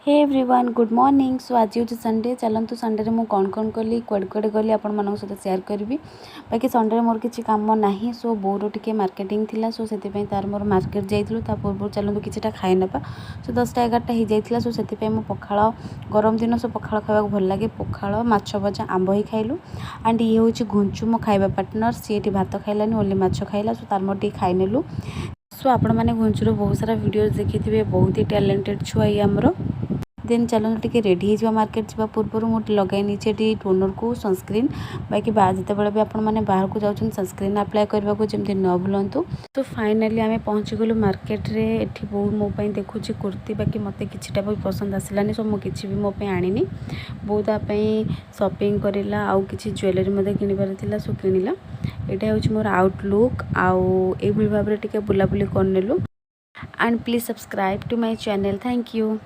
हे everyone good morning. So आज हूँ Sunday. चलतु संडे में कौन कौन कली कुआड़े कुआड़े गली आपण मान सहित सेयार करी। बाकी संडे मोर किसी काम ना। सो बोर टी मार्केटिंग थिला। सो से तार मोर मार्केट जाइलु पूर्व चलतु किसीटा खाई ना। सो 10टा 11टा हो जाता। सो से पखाड़ गरम दिन सो पखाड़ खावा भल लगे। पखाड़ माछ भजा आंब ही खाइलु। एंड ये हूँ घुंचु मो खाଇବା पार्टनर। सी भात खाइलानी ओनली माछ खाइला। सो तार मोर टी खाई नेलु। सो आपण मैंने घुंचुर बहुत सारा वीडियो देखी थे। बहुत ही टैलेंटेड छुआ ये आमर। देन चलो टी रेडी हो मार्केट जावा पूर्व मुझे लगे नीचे टोनर को सनस्क्रीन। बाकी जिते भी आपण मैंने बाहर को जाऊँ सनस्क्रीन अप्लाई करने को जमी न भूलु। तो फाइनाली आम पहुँची गलु मार्केट रे। एठी बहुत मोपाई देखुची कुर्ती। बाकी मत किटा भी पसंद आसलानी। सो मुझे भी मोपाई आनी बहुत आपाई शॉपिंग करला। आउ किसी ज्वेलरी मत किणवार सो किणला। यहाँ हूँ मोर आउटलुक आउ भाव में बुलाबुली करनेलु। And please subscribe to my channel. Thank you.